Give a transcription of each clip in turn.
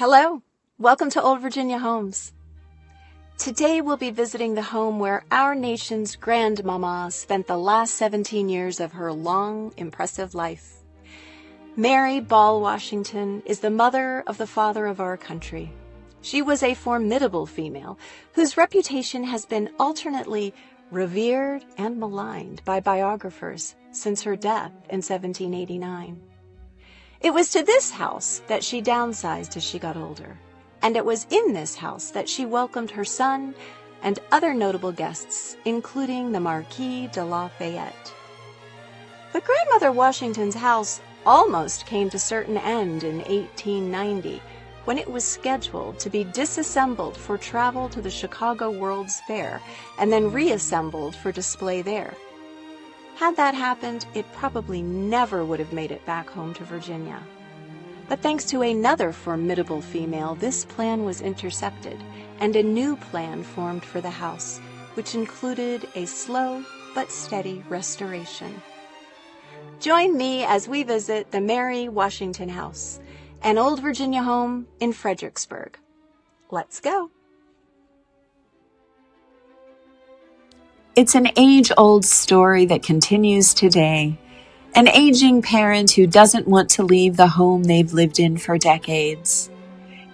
Hello, welcome to Old Virginia Homes. Today we'll be visiting the home where our nation's grandmama spent the last 17 years of her long, impressive life. Mary Ball Washington is the mother of the father of our country. She was a formidable female whose reputation has been alternately revered and maligned by biographers since her death in 1789. It was to this house that she downsized as she got older, and it was in this house that she welcomed her son and other notable guests, including the Marquis de Lafayette. But Grandmother Washington's house almost came to certain end in 1890, when it was scheduled to be disassembled for travel to the Chicago World's Fair and then reassembled for display there. Had that happened, it probably never would have made it back home to Virginia. But thanks to another formidable female, this plan was intercepted, and a new plan formed for the house, which included a slow but steady restoration. Join me as we visit the Mary Washington House, an old Virginia home in Fredericksburg. Let's go. It's an age-old story that continues today. An aging parent who doesn't want to leave the home they've lived in for decades.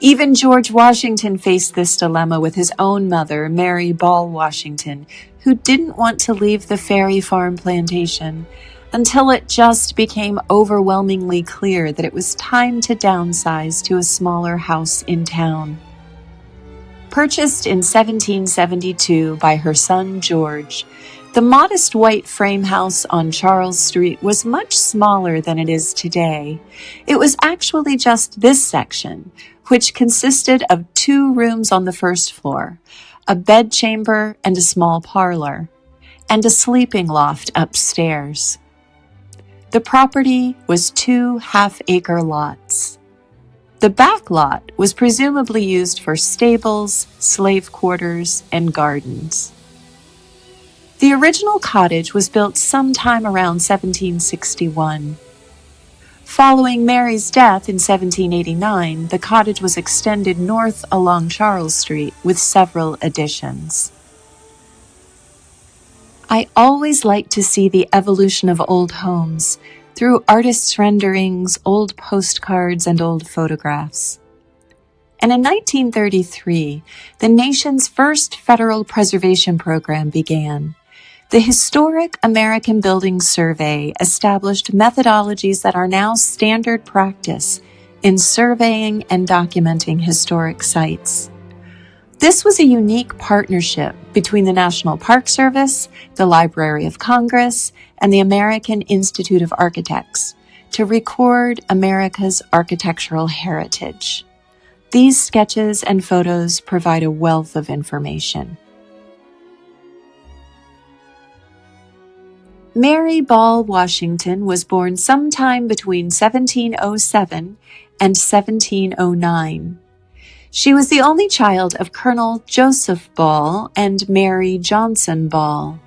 Even George Washington faced this dilemma with his own mother, Mary Ball Washington, who didn't want to leave the Ferry Farm plantation until it just became overwhelmingly clear that it was time to downsize to a smaller house in town. Purchased in 1772 by her son George, the modest white frame house on Charles Street was much smaller than it is today. It was actually just this section, which consisted of 2 rooms on the first floor, a bedchamber and a small parlor, and a sleeping loft upstairs. The property was 2 half-acre lots. The back lot was presumably used for stables, slave quarters, and gardens. The original cottage was built sometime around 1761. Following Mary's death in 1789, the cottage was extended north along Charles Street with several additions. I always like to see the evolution of old homes through artists' renderings, old postcards, and old photographs. And in 1933, the nation's first federal preservation program began. The Historic American Buildings Survey established methodologies that are now standard practice in surveying and documenting historic sites. This was a unique partnership between the National Park Service, the Library of Congress, and the American Institute of Architects to record America's architectural heritage. These sketches and photos provide a wealth of information. Mary Ball Washington was born sometime between 1707 and 1709. She was the only child of Colonel Joseph Ball and Mary Johnson Ball.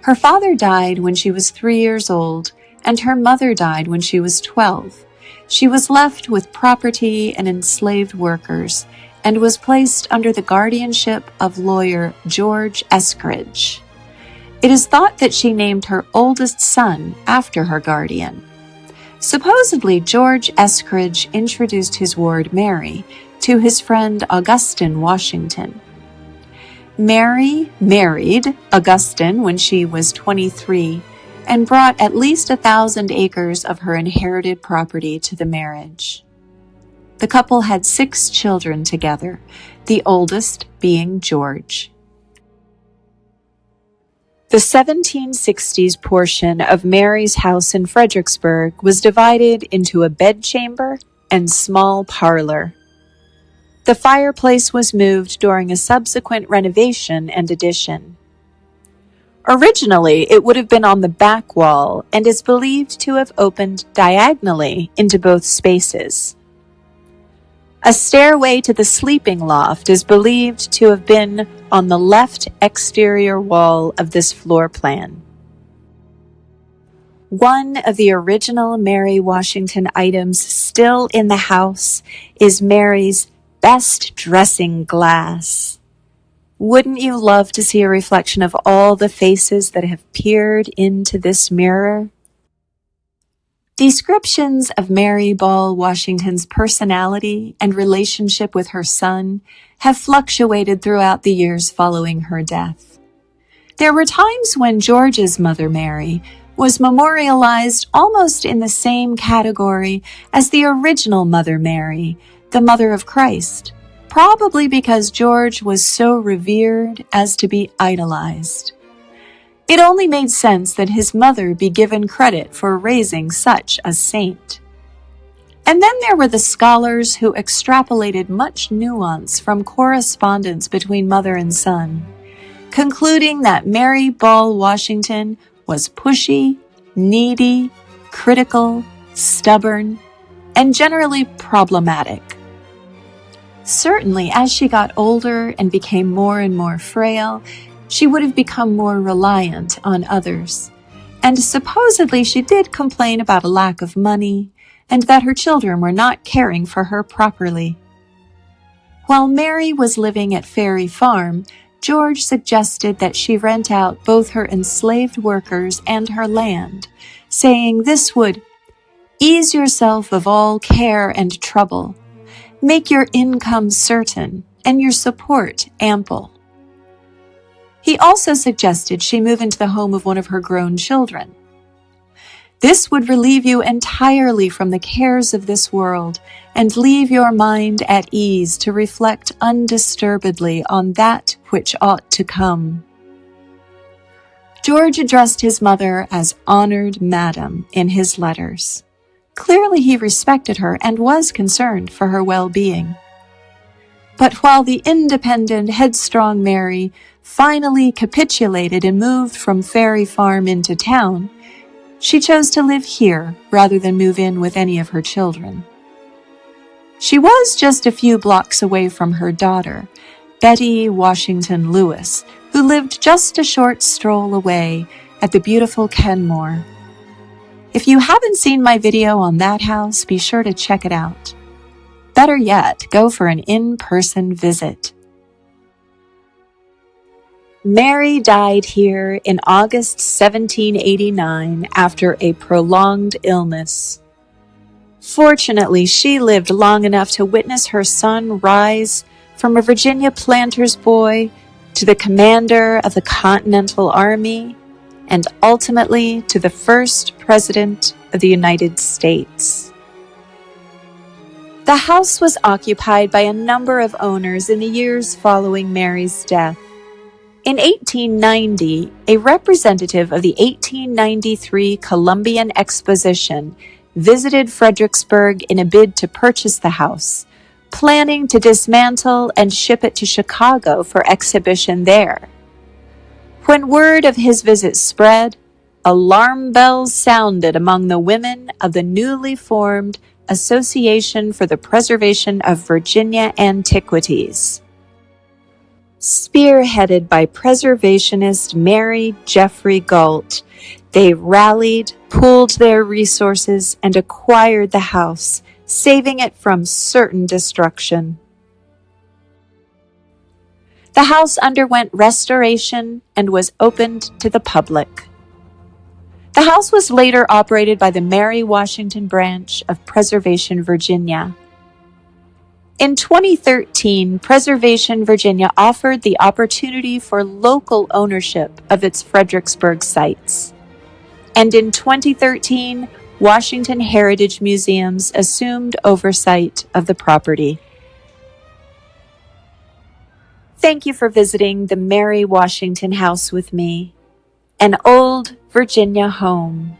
Her father died when she was 3 years old, and her mother died when she was 12. She was left with property and enslaved workers, and was placed under the guardianship of lawyer George Eskridge. It is thought that she named her oldest son after her guardian. Supposedly, George Eskridge introduced his ward Mary to his friend Augustine Washington. Mary married Augustine when she was 23 and brought at least 1,000 acres of her inherited property to the marriage. The couple had 6 children together, the oldest being George. The 1760s portion of Mary's house in Fredericksburg was divided into a bedchamber and small parlor. The fireplace was moved during a subsequent renovation and addition. Originally, it would have been on the back wall and is believed to have opened diagonally into both spaces. A stairway to the sleeping loft is believed to have been on the left exterior wall of this floor plan. One of the original Mary Washington items still in the house is Mary's best dressing glass. Wouldn't you love to see a reflection of all the faces that have peered into this mirror? Descriptions of Mary Ball Washington's personality and relationship with her son have fluctuated throughout the years following her death. There were times when George's mother Mary was memorialized almost in the same category as the original Mother Mary, the Mother of Christ, probably because George was so revered as to be idolized. It only made sense that his mother be given credit for raising such a saint. And then there were the scholars who extrapolated much nuance from correspondence between mother and son, concluding that Mary Ball Washington was pushy, needy, critical, stubborn, and generally problematic. Certainly, as she got older and became more and more frail, she would have become more reliant on others. And supposedly she did complain about a lack of money and that her children were not caring for her properly. While Mary was living at Ferry Farm, George suggested that she rent out both her enslaved workers and her land, saying this would ease yourself of all care and trouble, make your income certain, and your support ample. He also suggested she move into the home of one of her grown children. This would relieve you entirely from the cares of this world and leave your mind at ease to reflect undisturbedly on that which ought to come. George addressed his mother as honored madam in his letters. Clearly he respected her and was concerned for her well-being. But while the independent, headstrong Mary finally capitulated and moved from Ferry Farm into town, she chose to live here rather than move in with any of her children. She was just a few blocks away from her daughter, Betty Washington Lewis, who lived just a short stroll away at the beautiful Kenmore. If you haven't seen my video on that house, be sure to check it out. Better yet, go for an in-person visit. Mary died here in August 1789 after a prolonged illness. Fortunately, she lived long enough to witness her son rise from a Virginia planter's boy to the commander of the Continental Army and ultimately to the first President of the United States. The house was occupied by a number of owners in the years following Mary's death. In 1890, a representative of the 1893 Columbian Exposition visited Fredericksburg in a bid to purchase the house, planning to dismantle and ship it to Chicago for exhibition there. When word of his visit spread, alarm bells sounded among the women of the newly formed Association for the Preservation of Virginia Antiquities. Spearheaded by preservationist Mary Jeffrey Galt, they rallied, pooled their resources, and acquired the house, saving it from certain destruction. The house underwent restoration and was opened to the public. The house was later operated by the Mary Washington branch of Preservation Virginia. In 2013, Preservation Virginia offered the opportunity for local ownership of its Fredericksburg sites. And in 2013, Washington Heritage Museums assumed oversight of the property. Thank you for visiting the Mary Washington House with me, an old Virginia home.